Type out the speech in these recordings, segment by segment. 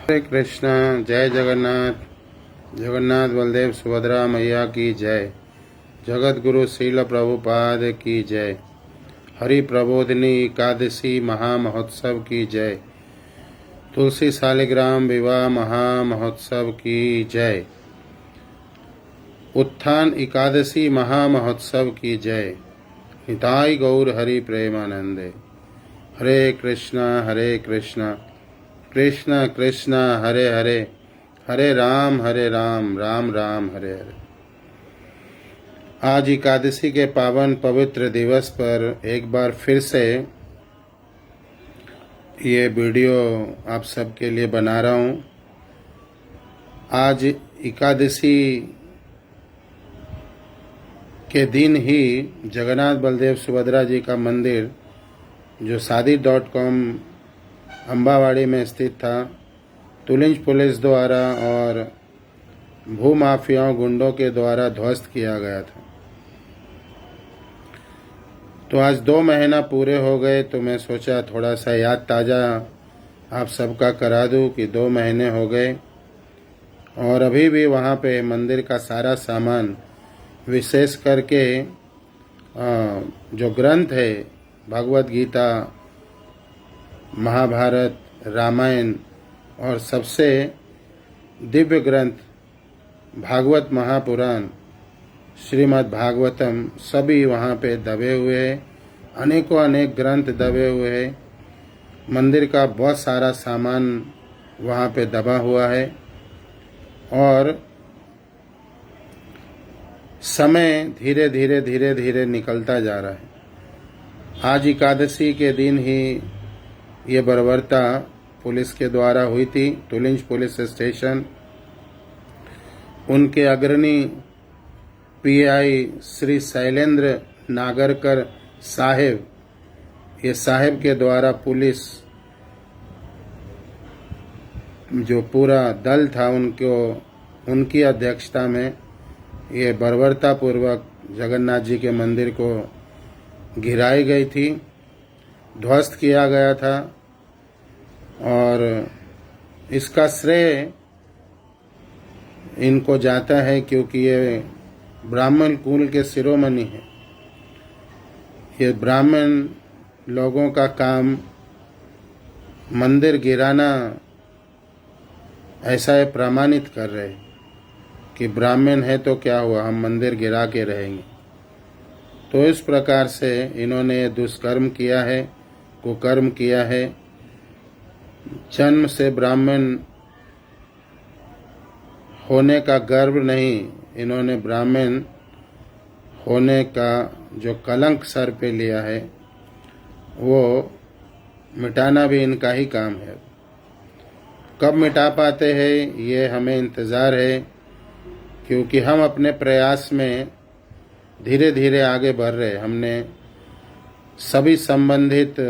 हरे कृष्णा। जय जगन्नाथ। जगन्नाथ बलदेव सुभद्रा मैया की जय। जगत गुरु श्रील प्रभुपाद की जय। हरि प्रबोधिनी एकादशी महामहोत्सव की जय। तुलसी शालिग्राम विवाह महामहोत्सव की जय। उत्थान एकादशी महामहोत्सव की जय। निताई गौर हरि प्रेमानंदे। हरे कृष्णा कृष्ण कृष्ण हरे हरे, हरे राम राम राम हरे हरे। आज एकादशी के पावन पवित्र दिवस पर एक बार फिर से ये वीडियो आप सबके लिए बना रहा हूँ। आज एकादशी के दिन ही जगन्नाथ बलदेव सुभद्रा जी का मंदिर जो शादी.com अम्बावाड़ी में स्थित था, तुलिंज पुलिस द्वारा और भूमाफियाओं गुंडों के द्वारा ध्वस्त किया गया था। तो आज 2 महीना पूरे हो गए, तो मैं सोचा थोड़ा सा याद ताज़ा आप सबका करा दूं कि 2 महीने हो गए और अभी भी वहाँ पे मंदिर का सारा सामान, विशेष करके जो ग्रंथ है, भगवत गीता, महाभारत, रामायण और सबसे दिव्य ग्रंथ भागवत महापुराण, श्रीमद् भागवतम, सभी वहाँ पे दबे हुए हैं। अनेकों अनेक ग्रंथ दबे हुए हैं। मंदिर का बहुत सारा सामान वहाँ पे दबा हुआ है और समय धीरे धीरे निकलता जा रहा है। आज एकादशी के दिन ही ये बर्बरता पुलिस के द्वारा हुई थी। तुलिंज पुलिस स्टेशन, उनके अग्रणी पीआई श्री शैलेंद्र नागरकर साहेब, ये साहेब के द्वारा पुलिस जो पूरा दल था उनकी अध्यक्षता में ये बर्बरता पूर्वक जगन्नाथ जी के मंदिर को गिराई गई थी, ध्वस्त किया गया था। और इसका श्रेय इनको जाता है क्योंकि ये ब्राह्मण कुल के शिरोमणि है। ये ब्राह्मण लोगों का काम मंदिर गिराना, ऐसा ये प्रमाणित कर रहे कि ब्राह्मण है तो क्या हुआ, हम मंदिर गिरा के रहेंगे। तो इस प्रकार से इन्होंने दुष्कर्म किया है, कुकर्म किया है। जन्म से ब्राह्मण होने का गर्व नहीं, इन्होंने ब्राह्मण होने का जो कलंक सर पे लिया है वो मिटाना भी इनका ही काम है। कब मिटा पाते हैं ये हमें इंतज़ार है, क्योंकि हम अपने प्रयास में धीरे धीरे आगे बढ़ रहे। हमने सभी संबंधित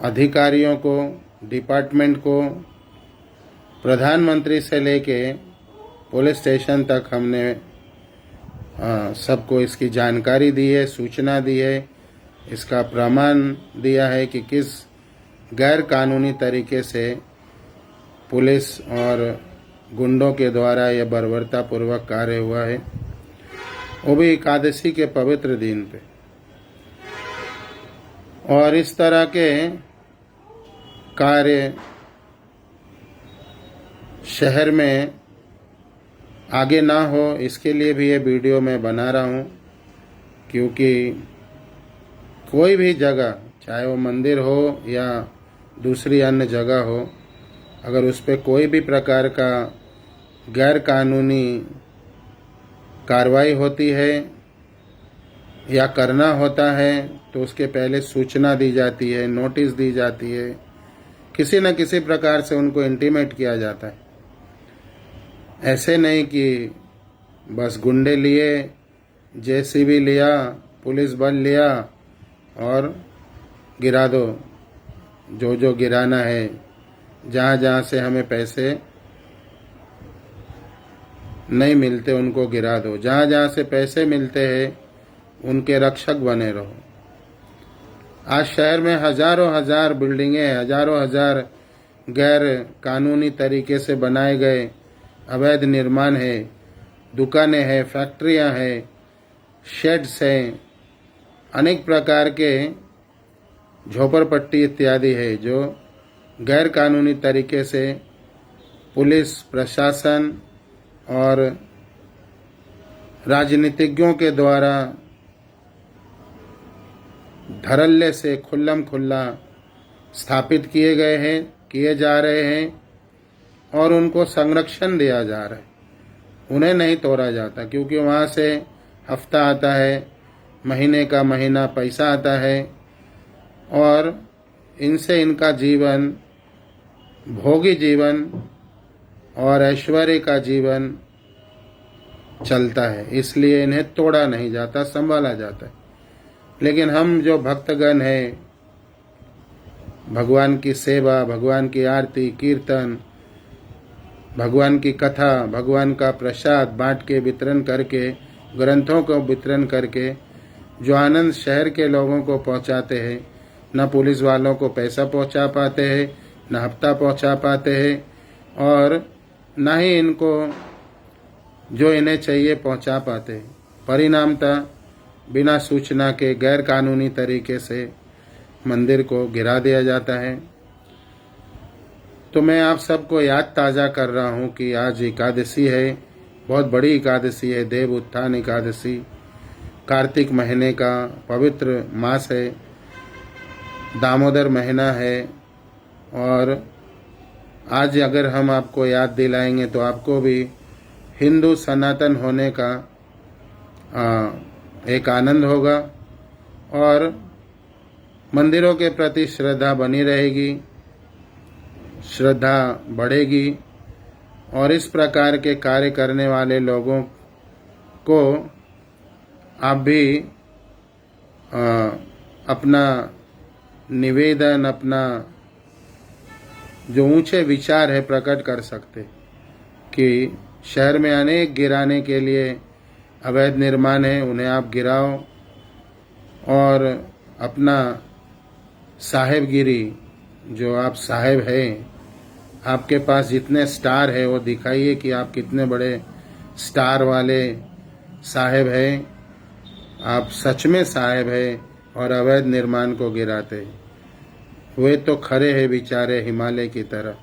अधिकारियों को, डिपार्टमेंट को, प्रधानमंत्री से लेके पुलिस स्टेशन तक हमने सबको इसकी जानकारी दी है, सूचना दी है, इसका प्रमाण दिया है कि किस गैर कानूनी तरीके से पुलिस और गुंडों के द्वारा यह बर्बरतापूर्वक कार्य हुआ है, वो भी एकादशी के पवित्र दिन पे। और इस तरह के कार्य शहर में आगे ना हो, इसके लिए भी ये वीडियो मैं बना रहा हूँ। क्योंकि कोई भी जगह, चाहे वो मंदिर हो या दूसरी अन्य जगह हो, अगर उस पर कोई भी प्रकार का गैर कानूनी कार्रवाई होती है या करना होता है तो उसके पहले सूचना दी जाती है, नोटिस दी जाती है, किसी न किसी प्रकार से उनको इंटीमेट किया जाता है। ऐसे नहीं कि बस गुंडे लिए, जेसीबी लिया, पुलिस बल लिया और गिरा दो। जो गिराना है, जहाँ से हमें पैसे नहीं मिलते उनको गिरा दो, जहाँ से पैसे मिलते हैं उनके रक्षक बने रहो। आज शहर में हजारों हजार बिल्डिंगें, हजारों हजार गैर कानूनी तरीके से बनाए गए अवैध निर्माण है, दुकानें हैं, फैक्ट्रियां हैं, शेड्स हैं, अनेक प्रकार के झोपड़पट्टी इत्यादि है जो गैर कानूनी तरीके से पुलिस प्रशासन और राजनीतिज्ञों के द्वारा धड़ल्ले से खुल्लम खुल्ला स्थापित किए गए हैं, किए जा रहे हैं और उनको संरक्षण दिया जा रहा है। उन्हें नहीं तोड़ा जाता क्योंकि वहाँ से हफ्ता आता है, महीने का महीना पैसा आता है और इनसे इनका जीवन, भोगी जीवन और ऐश्वर्य का जीवन चलता है। इसलिए इन्हें तोड़ा नहीं जाता, संभाला जाता है। लेकिन हम जो भक्तगण हैं, भगवान की सेवा, भगवान की आरती, कीर्तन, भगवान की कथा, भगवान का प्रसाद बांट के वितरण करके, ग्रंथों को वितरण करके जो आनंद शहर के लोगों को पहुंचाते हैं, न पुलिस वालों को पैसा पहुंचा पाते हैं, न हफ्ता पहुंचा पाते हैं और न ही इनको जो इन्हें चाहिए पहुंचा पाते हैं। परिणामतः बिना सूचना के गैर कानूनी तरीके से मंदिर को गिरा दिया जाता है। तो मैं आप सबको याद ताज़ा कर रहा हूँ कि आज एकादशी है, बहुत बड़ी एकादशी है, देव उत्थान एकादशी। कार्तिक महीने का पवित्र मास है, दामोदर महीना है और आज अगर हम आपको याद दिलाएंगे तो आपको भी हिंदू सनातन होने का एक आनंद होगा और मंदिरों के प्रति श्रद्धा बनी रहेगी, श्रद्धा बढ़ेगी और इस प्रकार के कार्य करने वाले लोगों को आप भी अपना निवेदन, अपना जो ऊंचे विचार है प्रकट कर सकते कि शहर में अनेक गिराने के लिए अवैध निर्माण है, उन्हें आप गिराओ और अपना साहेबगिरी, जो आप साहेब हैं, आपके पास जितने स्टार है वो दिखाइए कि आप कितने बड़े स्टार वाले साहेब हैं। आप सच में साहेब हैं और अवैध निर्माण को गिराते हैं। वे तो खड़े हैं बेचारे हिमालय की तरह,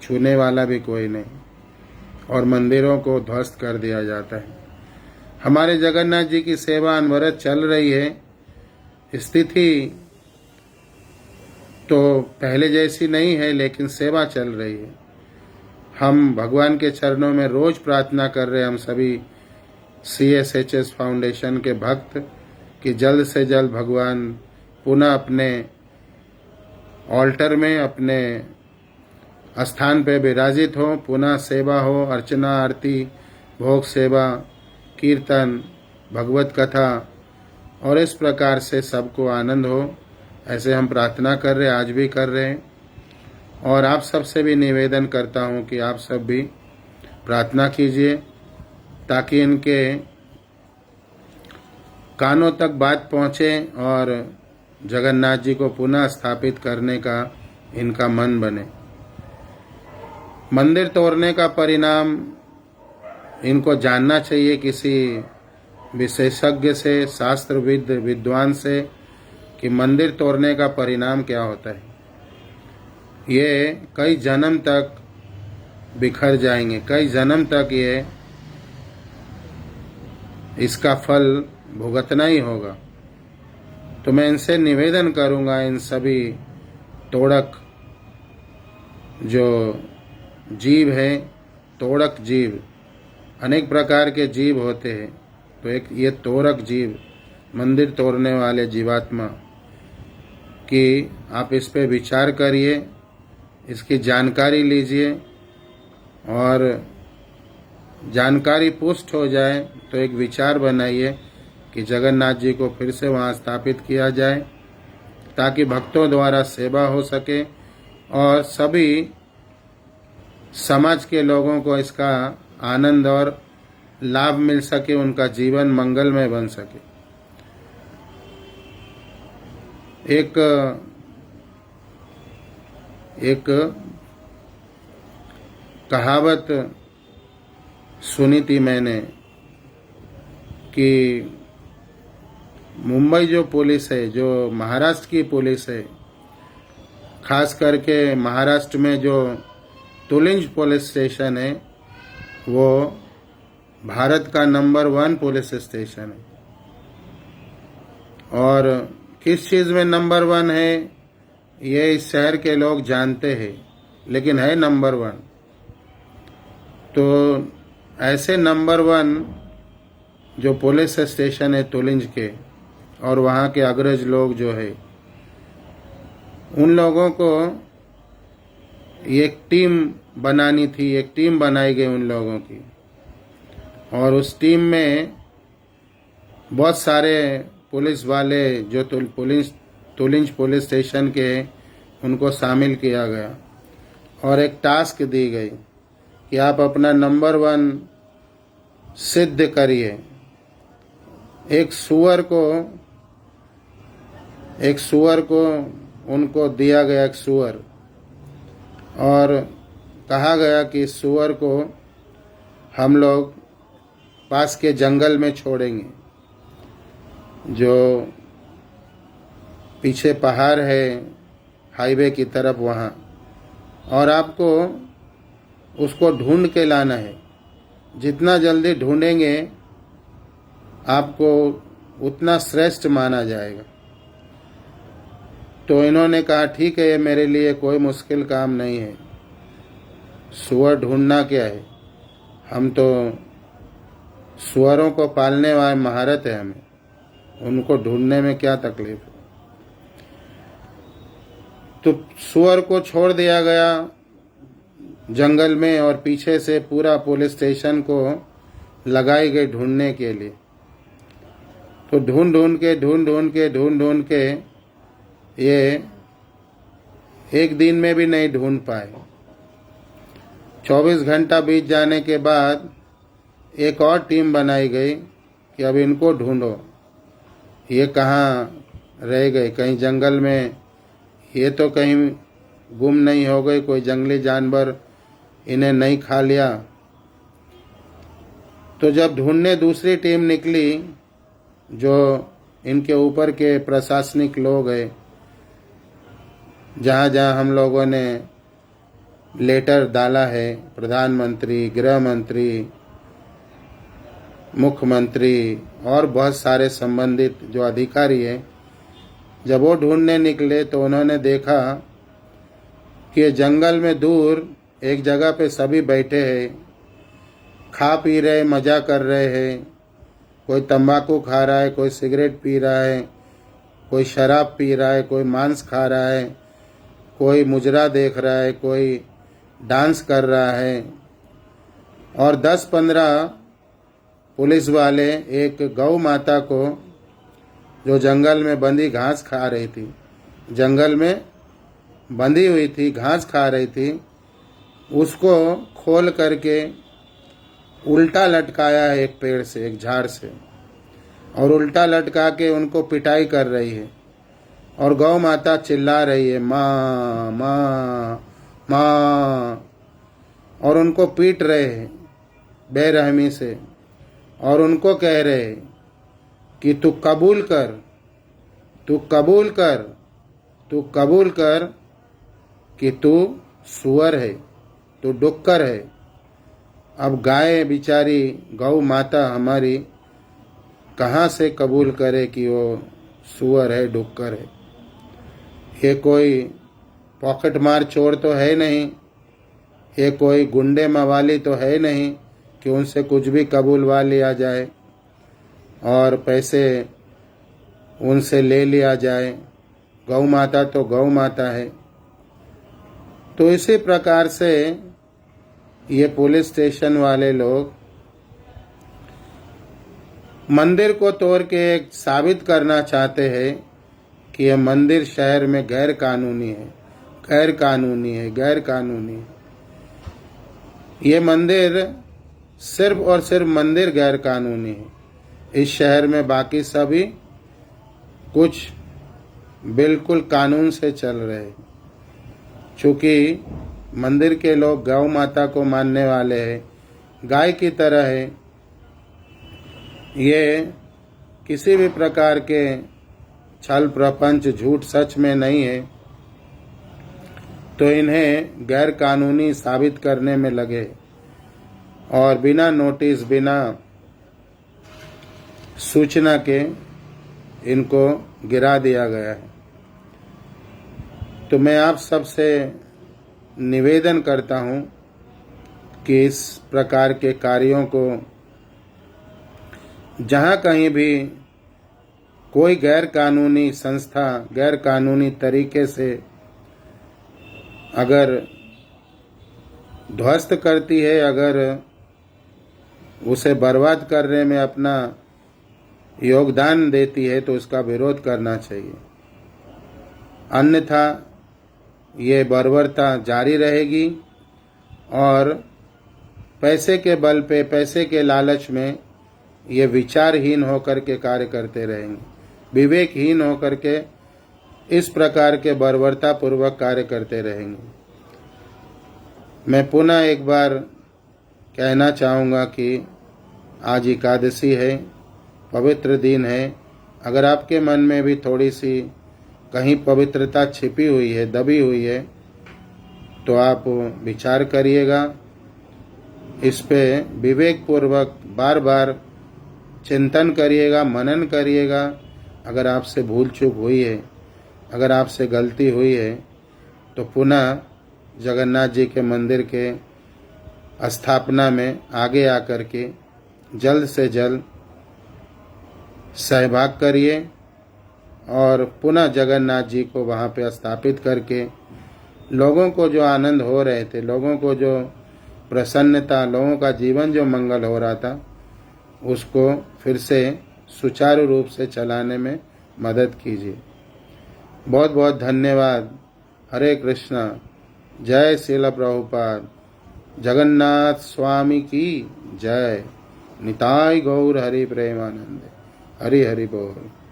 छूने वाला भी कोई नहीं और मंदिरों को ध्वस्त कर दिया जाता है। हमारे जगन्नाथ जी की सेवा अनवरत चल रही है। स्थिति तो पहले जैसी नहीं है लेकिन सेवा चल रही है। हम भगवान के चरणों में रोज प्रार्थना कर रहे हैं, हम सभी CSHS फाउंडेशन के भक्त, कि जल्द से जल्द भगवान पुनः अपने ऑल्टर में, अपने स्थान पे विराजित हो, पुनः सेवा हो, अर्चना, आरती, भोग सेवा, कीर्तन, भगवत कथा और इस प्रकार से सबको आनंद हो। ऐसे हम प्रार्थना कर रहे हैं, आज भी कर रहे हैं और आप सबसे भी निवेदन करता हूँ कि आप सब भी प्रार्थना कीजिए ताकि इनके कानों तक बात पहुँचे और जगन्नाथ जी को पुनः स्थापित करने का इनका मन बने। मंदिर तोड़ने का परिणाम इनको जानना चाहिए किसी विशेषज्ञ से, शास्त्रविद, विद्वान से, कि मंदिर तोड़ने का परिणाम क्या होता है। ये कई जन्म तक बिखर जाएंगे, कई जन्म तक ये इसका फल भुगतना ही होगा। तो मैं इनसे निवेदन करूंगा, इन सभी तोड़क जो जीव हैं, तोड़क जीव, अनेक प्रकार के जीव होते हैं, तो एक ये तोड़क जीव, मंदिर तोड़ने वाले जीवात्मा, कि आप इस पे विचार करिए, इसकी जानकारी लीजिए और जानकारी पुष्ट हो जाए तो एक विचार बनाइए कि जगन्नाथ जी को फिर से वहाँ स्थापित किया जाए ताकि भक्तों द्वारा सेवा हो सके और सभी समाज के लोगों को इसका आनंद और लाभ मिल सके, उनका जीवन मंगलमय बन सके। एक एक कहावत सुनी थी मैंने कि मुंबई जो पुलिस है, जो महाराष्ट्र की पुलिस है, खास करके महाराष्ट्र में जो तुलिंज पुलिस स्टेशन है, वो भारत का नंबर 1 पुलिस स्टेशन है। और किस चीज़ में नंबर 1 है ये इस शहर के लोग जानते हैं, लेकिन है नंबर 1। तो ऐसे नंबर 1 जो पुलिस स्टेशन है तुलिंज के, और वहाँ के अग्रज लोग जो है, उन लोगों को एक टीम बनानी थी, एक टीम बनाई गई उन लोगों की, और उस टीम में बहुत सारे पुलिस वाले जो तुलिंज पुलिस स्टेशन के, उनको शामिल किया गया और एक टास्क दी गई कि आप अपना नंबर 1 सिद्ध करिए। एक सुअर को उनको दिया गया, एक सुअर, और कहा गया कि इस सुअर को हम लोग पास के जंगल में छोड़ेंगे, जो पीछे पहाड़ है हाईवे की तरफ, वहाँ, और आपको उसको ढूंढ के लाना है। जितना जल्दी ढूंढेंगे आपको उतना श्रेष्ठ माना जाएगा। तो इन्होंने कहा ठीक है, ये मेरे लिए कोई मुश्किल काम नहीं है, सुअर ढूंढना क्या है, हम तो सुअरों को पालने वाले महारत है, हमें उनको ढूंढने में क्या तकलीफ है। तो सुअर को छोड़ दिया गया जंगल में, और पीछे से पूरा पुलिस स्टेशन को लगाई गई ढूंढने के लिए। तो ढूंढ ढूंढ के ये एक दिन में भी नहीं ढूंढ पाए। 24 घंटा बीत जाने के बाद एक और टीम बनाई गई कि अब इनको ढूंढो, ये कहाँ रह गए, कहीं जंगल में, ये तो कहीं गुम नहीं हो गए, कोई जंगली जानवर इन्हें नहीं खा लिया। तो जब ढूंढने दूसरी टीम निकली, जो इनके ऊपर के प्रशासनिक लोग हैं, जहाँ जहाँ हम लोगों ने लेटर डाला है, प्रधानमंत्री, गृह मंत्री, मुख्यमंत्री और बहुत सारे संबंधित जो अधिकारी हैं, जब वो ढूंढने निकले तो उन्होंने देखा कि जंगल में दूर एक जगह पे सभी बैठे हैं, खा पी रहे, मज़ा कर रहे हैं। कोई तंबाकू खा रहा है, कोई सिगरेट पी रहा है, कोई शराब पी रहा है, कोई मांस खा रहा है, कोई मुजरा देख रहा है, कोई डांस कर रहा है। और 10-15 पुलिस वाले एक गौ माता को, जो जंगल में बंधी घास खा रही थी, जंगल में बंधी हुई थी, घास खा रही थी, उसको खोल करके उल्टा लटकाया है एक पेड़ से, एक झाड़ से, और उल्टा लटका के उनको पिटाई कर रही है। और गौ माता चिल्ला रही है, माँ माँ माँ, और उनको पीट रहे हैं बेरहमी से, और उनको कह रहे हैं कि तू कबूल कर, तू कबूल कर, तू कबूल कर कि तू सुअर है, तू डुक्कर है। अब गाय बेचारी, गौ माता हमारी, कहाँ से कबूल करे कि वो सुअर है, डुक्कर है। ये कोई पॉकेट मार चोर तो है नहीं, ये कोई गुंडे मवाली तो है नहीं कि उनसे कुछ भी कबूलवा लिया जाए और पैसे उनसे ले लिया जाए। गौ माता तो गौ माता है। तो इसी प्रकार से ये पुलिस स्टेशन वाले लोग मंदिर को तोड़ के एक साबित करना चाहते हैं कि यह मंदिर शहर में गैर कानूनी है, गैर कानूनी है, गैर कानूनी है। ये मंदिर सिर्फ और सिर्फ मंदिर गैर कानूनी है। इस शहर में बाकी सभी कुछ बिल्कुल कानून से चल रहे। चूँकि मंदिर के लोग गौ माता को मानने वाले हैं, गाय की तरह है, ये किसी भी प्रकार के छल प्रपंच झूठ सच में नहीं है, तो इन्हें गैर कानूनी साबित करने में लगे और बिना नोटिस, बिना सूचना के इनको गिरा दिया गया है। तो मैं आप सबसे निवेदन करता हूं कि इस प्रकार के कार्यों को जहां कहीं भी कोई गैर कानूनी संस्था गैर कानूनी तरीके से अगर ध्वस्त करती है, अगर उसे बर्बाद करने में अपना योगदान देती है, तो उसका विरोध करना चाहिए। अन्यथा ये बर्बरता जारी रहेगी और पैसे के बल पे, पैसे के लालच में ये विचारहीन होकर के कार्य करते रहेंगे, विवेकहीन होकर के इस प्रकार के बर्बरता पूर्वक कार्य करते रहेंगे। मैं पुनः एक बार कहना चाहूँगा कि आज एकादशी है, पवित्र दिन है। अगर आपके मन में भी थोड़ी सी कहीं पवित्रता छिपी हुई है, दबी हुई है, तो आप विचार करिएगा, इस पे विवेक पूर्वक बार बार चिंतन करिएगा, मनन करिएगा। अगर आपसे भूल चूक हुई है, अगर आपसे गलती हुई है, तो पुनः जगन्नाथ जी के मंदिर के स्थापना में आगे आकर के जल्द से जल्द सहभाग करिए और पुनः जगन्नाथ जी को वहाँ पे स्थापित करके लोगों को जो आनंद हो रहे थे, लोगों को जो प्रसन्नता, लोगों का जीवन जो मंगल हो रहा था, उसको फिर से सुचारू रूप से चलाने में मदद कीजिए। बहुत बहुत धन्यवाद। हरे कृष्णा। जय श्रील प्रभुपाद। जगन्नाथ स्वामी की जय। निताय गौर हरि प्रेमानंद। हरि हरि बोल।